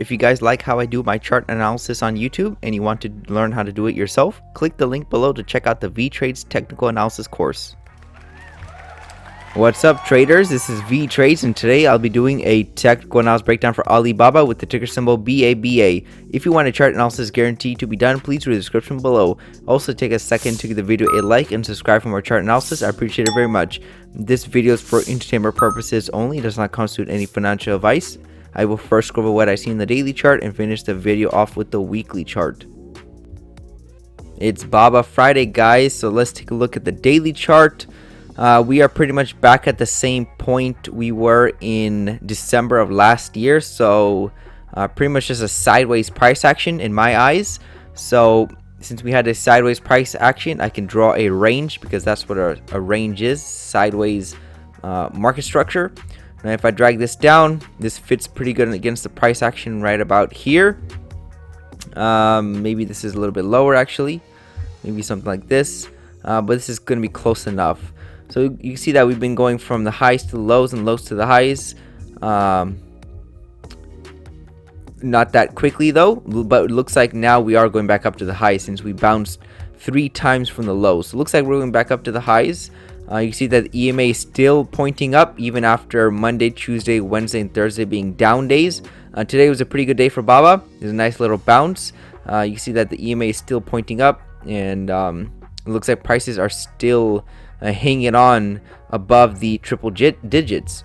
If you guys like how I do my chart analysis on YouTube and you want to learn how to do it yourself, click the link below to check out the Vee Trades technical analysis course. What's up, traders? This is Vee Trades, and today I'll be doing a technical analysis breakdown for Alibaba with the ticker symbol BABA. If you want a chart analysis guaranteed to be done, please read the description below. Also, take a second to give the video a like and subscribe for more chart analysis. I appreciate it very much. This video is for entertainment purposes only. It does not constitute any financial advice. I will first go over what I see in the daily chart and finish the video off with the weekly chart. It's Baba Friday, guys, so let's take a look at the daily chart. We are pretty much back at the same point we were in December of last year, so pretty much just a sideways price action in my eyes. So since we had a sideways price action, I can draw a range because that's what a range is, sideways market structure. Now if I drag this down, this fits pretty good against the price action right about here. Maybe this is a little bit lower actually, maybe something like this, but this is going to be close enough. So you can see that we've been going from the highs to the lows and lows to the highs. Not that quickly though, but it looks like now we are going back up to the highs since we bounced 3 times from the lows. So it looks like we're going back up to the highs. You can see that EMA is still pointing up even after Monday, Tuesday, Wednesday, and Thursday being down days. Today was a pretty good day for Baba. There's a nice little bounce. You can see that the EMA is still pointing up, and it looks like prices are still hanging on above the triple digits.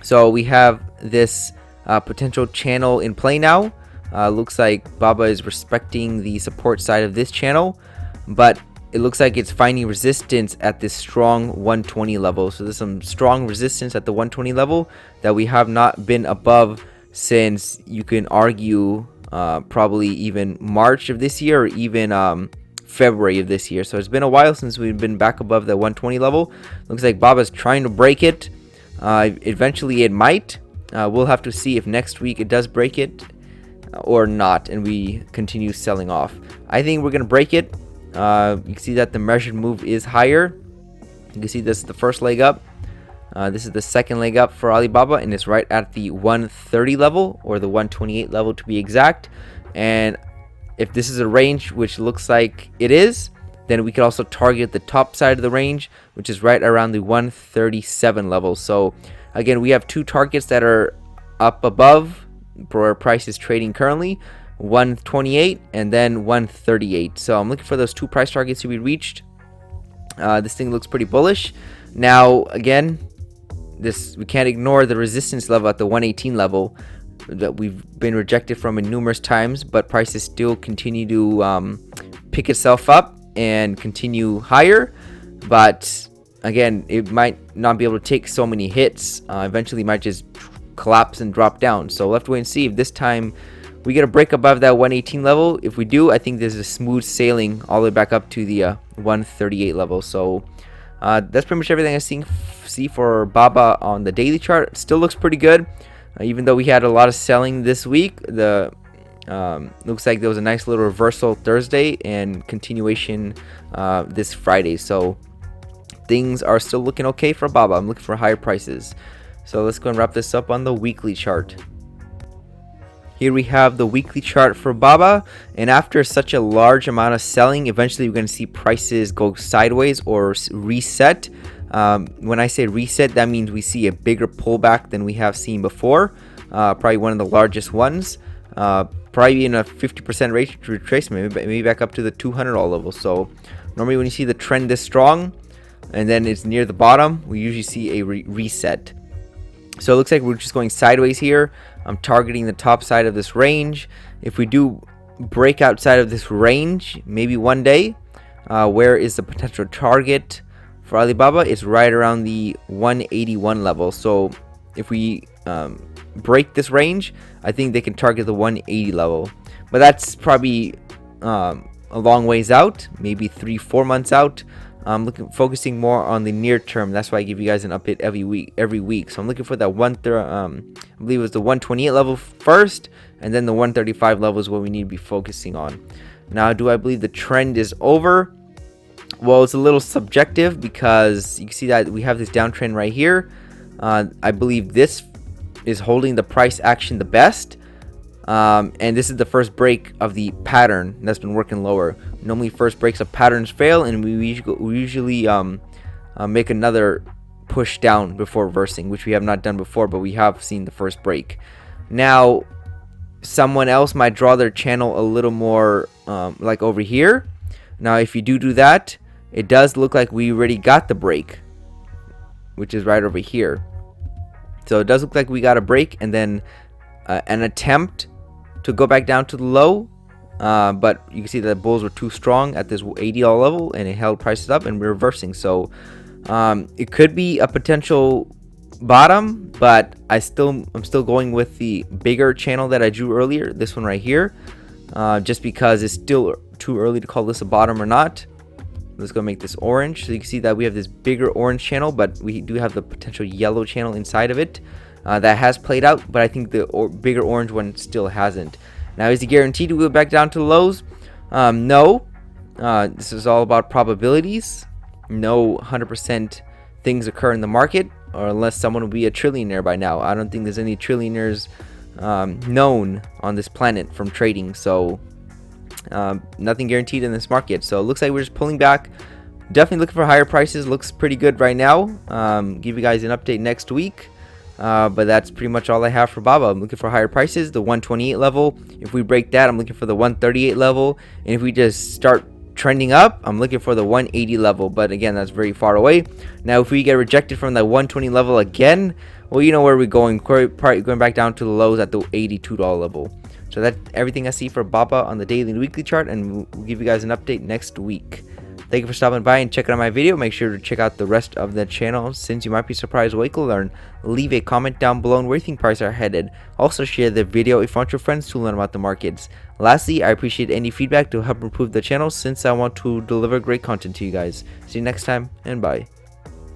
So we have this potential channel in play now. Looks like Baba is respecting the support side of this channel, but it looks like it's finding resistance at this strong 120 level. So there's some strong resistance at the 120 level that we have not been above since, you can argue, probably even March of this year or even February of this year. So it's been a while since we've been back above the 120 level. Looks like Baba's trying to break it. Eventually it might. We'll have to see if next week it does break it or not and we continue selling off. I think we're going to break it. You can see that the measured move is higher. You can see this is the first leg up. This is the second leg up for Alibaba, and it's right at the 130 level, or the 128 level to be exact. And if this is a range, which looks like it is, then we could also target the top side of the range, which is right around the 137 level. So again, we have 2 targets that are up above where price is trading currently, 128 and then 138. So I'm looking for those 2 price targets to be reached. This thing looks pretty bullish. Now again, we can't ignore the resistance level at the 118 level that we've been rejected from in numerous times, but prices still continue to pick itself up and continue higher. But again, it might not be able to take so many hits. Eventually it might just collapse and drop down. So we'll have to wait and see if this time we get a break above that 118 level. If we do, I think there's a smooth sailing all the way back up to the 138 level. So that's pretty much everything I see for Baba on the daily chart. It still looks pretty good, even though we had a lot of selling this week. The looks like there was a nice little reversal Thursday and continuation this Friday. So things are still looking okay for Baba. I'm looking for higher prices. So let's go and wrap this up on the weekly chart. Here we have the weekly chart for Baba, and after such a large amount of selling, eventually we're going to see prices go sideways or reset. When I say reset, that means we see a bigger pullback than we have seen before, probably one of the largest ones, probably in a 50% retracement, maybe back up to the 200 all level. So normally when you see the trend this strong and then it's near the bottom, we usually see a reset. So it looks like we're just going sideways here. I'm targeting the top side of this range. If we do break outside of this range, maybe one day, where is the potential target for Alibaba? It's right around the 181 level. So if we break this range, I think they can target the 180 level. But that's probably a long ways out, maybe 3-4 months out. I'm focusing more on the near term. That's why I give you guys an update every week. So I'm looking for that I believe it was the 128 level first, and then the 135 level is what we need to be focusing on. Now, do I believe the trend is over? Well, it's a little subjective because you can see that we have this downtrend right here. I believe this is holding the price action the best. And this is the first break of the pattern that's been working lower. Normally first breaks of patterns fail, and we usually make another push down before reversing, which we have not done before, but we have seen the first break. Now someone else might draw their channel a little more like over here. Now if you do that, it does look like we already got the break, which is right over here. So it does look like we got a break and then an attempt to go back down to the low, but you can see that the bulls were too strong at this $80 level, and it held prices up, and we're reversing. So it could be a potential bottom, but I'm still going with the bigger channel that I drew earlier, this one right here, just because it's still too early to call this a bottom or not. Let's go make this orange. So you can see that we have this bigger orange channel, but we do have the potential yellow channel inside of it that has played out, but I think the bigger orange one still hasn't. Now, is it guaranteed to go back down to the lows? No. This is all about probabilities. No 100% things occur in the market, or unless someone will be a trillionaire by now. I don't think there's any trillionaires known on this planet from trading, so nothing guaranteed in this market. So it looks like we're just pulling back. Definitely looking for higher prices. Looks pretty good right now. Give you guys an update next week. But that's pretty much all I have for Baba. I'm looking for higher prices, the 128 level. If we break that, I'm looking for the 138 level. And if we just start trending up, I'm looking for the 180 level. But again, that's very far away. Now, if we get rejected from the 120 level again, well, you know where we're going. Going back down to the lows at the $82 level. So that's everything I see for Baba on the daily and weekly chart, and we'll give you guys an update next week. Thank you for stopping by and checking out my video. Make sure to check out the rest of the channel, since you might be surprised what you can learn. Leave a comment down below on where you think prices are headed. Also share the video if you want your friends to learn about the markets. Lastly, I appreciate any feedback to help improve the channel, since I want to deliver great content to you guys. See you next time, and bye.